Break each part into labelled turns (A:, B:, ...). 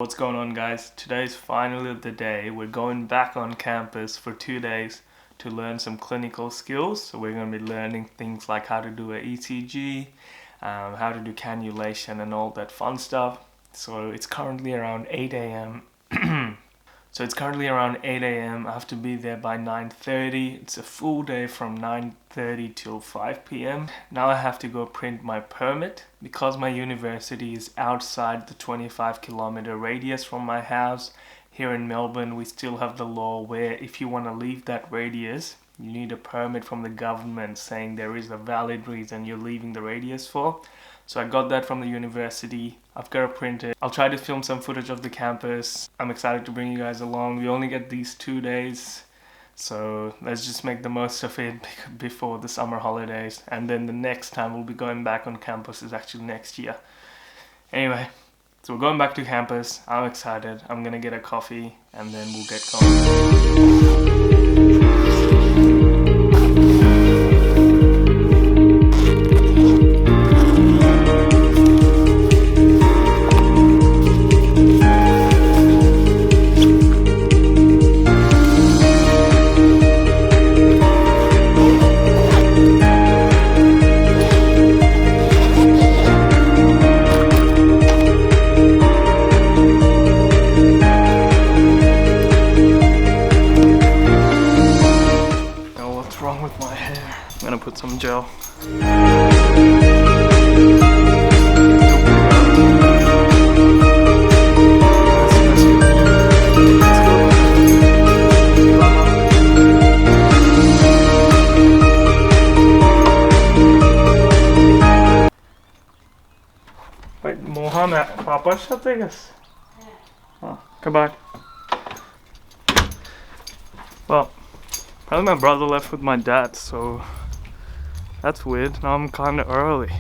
A: What's going on, guys? Today's finally the day. We're going back on campus for 2 days to learn some clinical skills. So we're going to be learning things like how to do an ECG, how to do cannulation and all that fun stuff. So it's currently around 8 a.m. I have to be there by 9:30. It's a full day from 9:30 till 5 p.m. Now I have to go print my permit because my university is outside the 25-kilometer radius from my house. Here in Melbourne, we still have the law where if you want to leave that radius, you need a permit from the government saying there is a valid reason you're leaving the radius for. So I got that from the university. I've got to print it. I'll try to film some footage of the campus. I'm excited to bring you guys along. We only get these 2 days, so let's just make the most of it before the summer holidays. And then the next time we'll be going back on campus is actually next year. Anyway, so we're going back to campus. I'm excited. I'm gonna get a coffee and then we'll get going. Wrong with my hair. I'm gonna put some gel. Wait, Mohammed, Papa said this? Oh, goodbye. Well, apparently my brother left with my dad, so that's weird. Now I'm kinda early.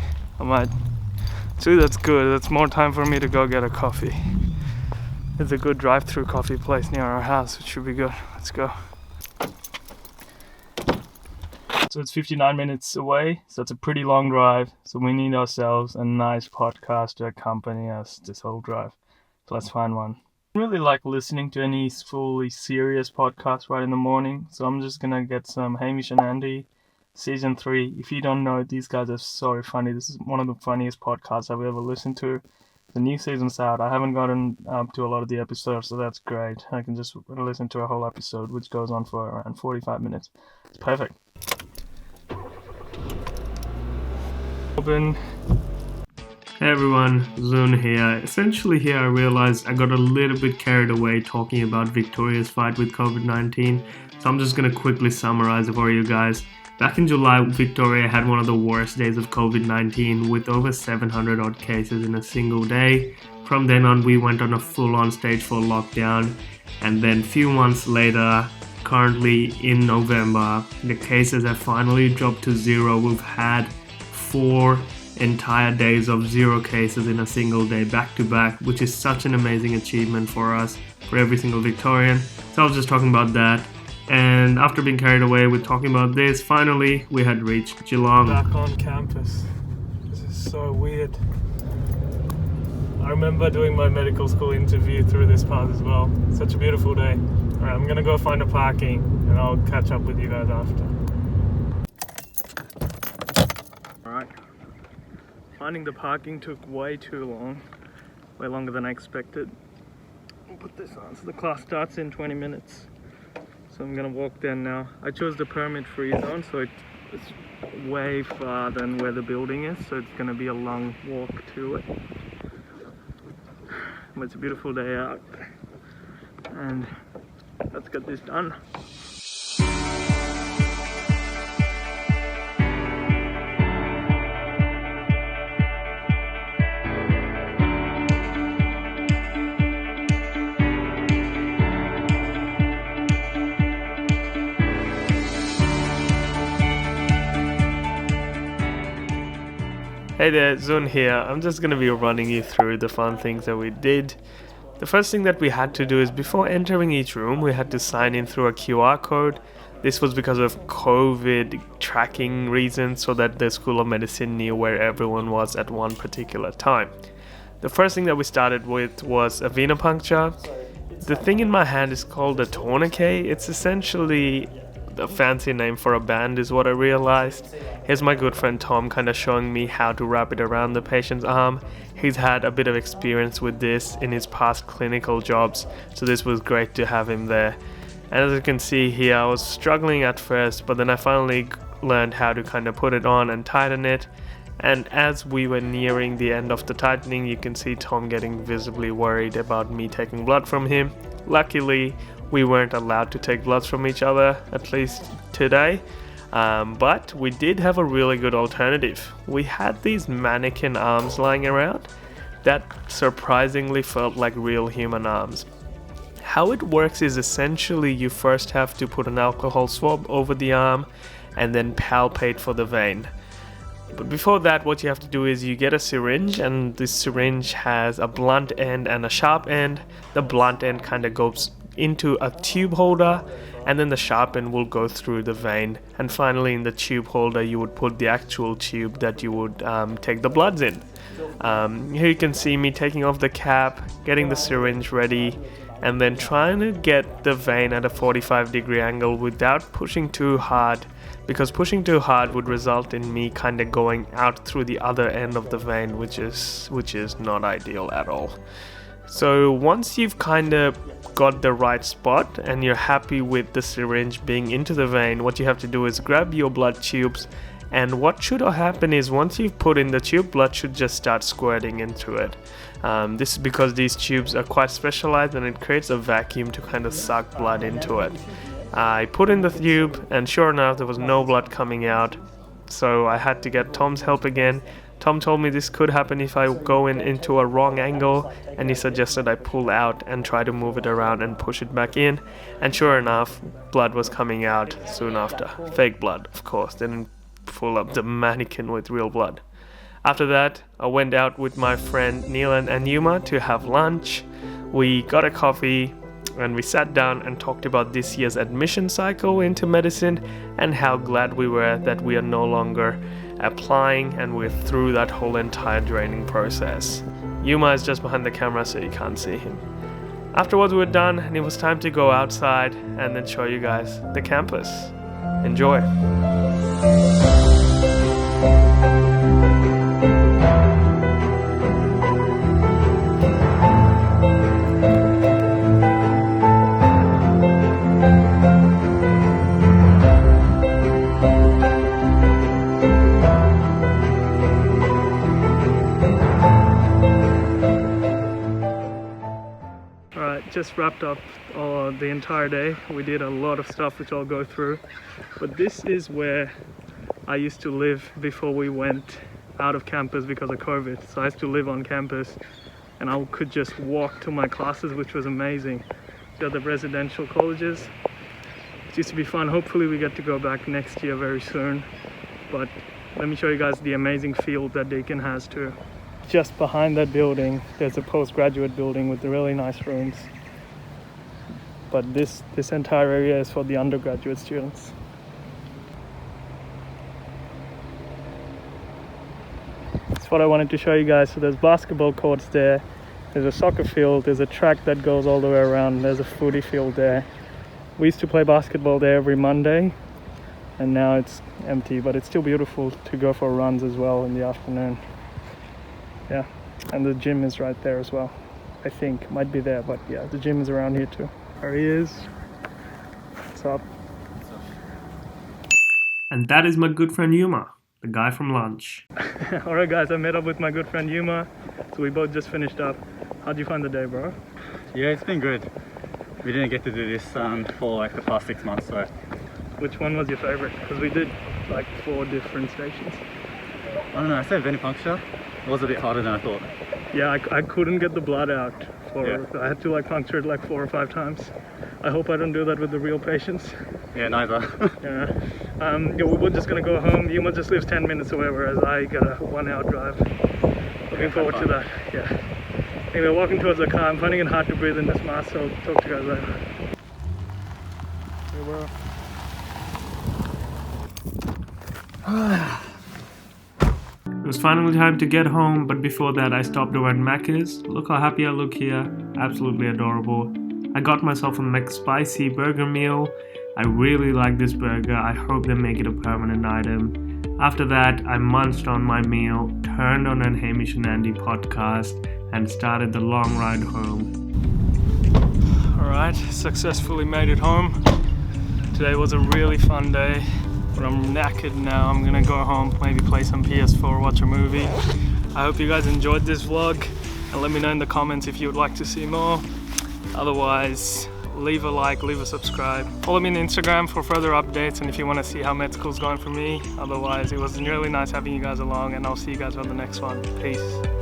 A: That's good. That's more time for me to go get a coffee. There's a good drive-through coffee place near our house, which should be good. Let's go. So it's 59 minutes away, so it's a pretty long drive. So we need ourselves a nice podcast to accompany us this whole drive. So let's find one. I don't really like listening to any fully serious podcast right in the morning, so I'm just gonna get some Hamish and Andy season 3. If you don't know, these guys are so funny. This is one of the funniest podcasts I've ever listened to. The new season's out. I haven't gotten up to a lot of the episodes, so that's great. I can just listen to a whole episode, which goes on for around 45 minutes. It's perfect. Open. Hey everyone, Zun here. Essentially here I realized I got a little bit carried away talking about Victoria's fight with COVID-19, so I'm just gonna quickly summarize it for you guys. Back in July, Victoria had one of the worst days of COVID-19 with over 700 odd cases in a single day. From then on, we went on a full-on stage 4 lockdown, and then few months later, currently in November, the cases have finally dropped to 0. We've had 4 entire days of 0 cases in a single day back to back, which is such an amazing achievement for us, for every single Victorian. So I was just talking about that, and after being carried away with talking about this, finally we had reached Geelong. Back on campus. This is so weird. I remember doing my medical school interview through this path as well. Such a beautiful day. Alright, I'm gonna go find a parking and I'll catch up with you guys after. Alright. Finding the parking took way too long. Way longer than I expected. I'll put this on. So the class starts in 20 minutes. So I'm gonna walk there now. I chose the permit-free zone, so it's way far than where the building is. So it's gonna be a long walk to it. But it's a beautiful day out. And let's get this done. Hey there, Zun here. I'm just going to be running you through the fun things that we did. The first thing that we had to do is before entering each room, we had to sign in through a QR code. This was because of COVID tracking reasons, so that the School of Medicine knew where everyone was at one particular time. The first thing that we started with was a venipuncture. The thing in my hand is called a tourniquet. It's essentially a fancy name for a band is what I realized. Here's my good friend Tom kind of showing me how to wrap it around the patient's arm. He's had a bit of experience with this in his past clinical jobs, so this was great to have him there. And as you can see here, I was struggling at first, but then I finally learned how to kind of put it on and tighten it. And as we were nearing the end of the tightening, you can see Tom getting visibly worried about me taking blood from him. Luckily, we weren't allowed to take bloods from each other, at least today. But we did have a really good alternative. We had these mannequin arms lying around that surprisingly felt like real human arms. How it works is essentially you first have to put an alcohol swab over the arm and then palpate for the vein. But before that, what you have to do is you get a syringe, and this syringe has a blunt end and a sharp end. The blunt end kind of goes into a tube holder, and then the sharp end will go through the vein. And finally, in the tube holder, you would put the actual tube that you would take the bloods in. Here you can see me taking off the cap, getting the syringe ready, and then trying to get the vein at a 45-degree angle without pushing too hard, because pushing too hard would result in me kind of going out through the other end of the vein, which is not ideal at all. So once you've kind of got the right spot and you're happy with the syringe being into the vein, what you have to do is grab your blood tubes, and what should happen is once you've put in the tube, blood should just start squirting into it. This is because these tubes are quite specialized and it creates a vacuum to kind of suck blood into it. I put in the tube, and sure enough there was no blood coming out, so I had to get Tom's help again. Tom told me this could happen if I go into a wrong angle, and he suggested I pull out and try to move it around and push it back in, and sure enough blood was coming out soon after. Fake blood, of course, didn't fill up the mannequin with real blood. After that, I went out with my friend Neelan and Yuma to have lunch. We got a coffee, and we sat down and talked about this year's admission cycle into medicine and how glad we were that we are no longer applying and we're through that whole entire training process. Yuma is just behind the camera, so you can't see him. Afterwards we were done, and it was time to go outside and then show you guys the campus. Enjoy! Just wrapped up the entire day. We did a lot of stuff which I'll go through, but this is where I used to live before we went out of campus because of COVID. So I used to live on campus and I could just walk to my classes, which was amazing. The other residential colleges, it used to be fun. Hopefully we get to go back next year very soon, but let me show you guys the amazing field that Deakin has too. Just behind that building there's a postgraduate building with really nice rooms, but this entire area is for the undergraduate students. That's what I wanted to show you guys. So there's basketball courts there, there's a soccer field, there's a track that goes all the way around, there's a footy field there. We used to play basketball there every Monday, and now it's empty, but it's still beautiful to go for runs as well in the afternoon. Yeah, and the gym is right there as well. I think might be there, but yeah, the gym is around here too. There he is. What's up? And that is my good friend Yuma, the guy from lunch. Alright guys, I met up with my good friend Yuma, so we both just finished up. How'd you find the day, bro?
B: Yeah, it's been good. We didn't get to do this for like the past 6 months, so.
A: Which one was your favorite? Because we did like 4 different stations.
B: I don't know, I said venipuncture. It was a bit harder than I thought.
A: Yeah, I couldn't get the blood out. I had to like puncture it like 4 or 5 times. I hope I don't do that with the real patients.
B: Yeah, neither.
A: Yeah, we're just gonna go home. Yuma just lives 10 minutes away, whereas I got a 1-hour drive. Looking forward to that. Yeah. Anyway, walking towards the car. I'm finding it hard to breathe in this mask, so I'll talk to you guys later. Here we are. was finally time to get home, but before that I stopped over at Macca's. Look how happy I look here, absolutely adorable. I got myself a McSpicy burger meal. I really like this burger, I hope they make it a permanent item. After that, I munched on my meal, turned on an Hamish and Andy podcast, and started the long ride home. Alright, successfully made it home. Today was a really fun day, but I'm knackered now. I'm gonna go home, maybe play some PS4, watch a movie. I hope you guys enjoyed this vlog, and let me know in the comments if you would like to see more. Otherwise, leave a like, leave a subscribe. Follow me on Instagram for further updates and if you want to see how med school's going for me. Otherwise, it was really nice having you guys along, and I'll see you guys on the next one. Peace.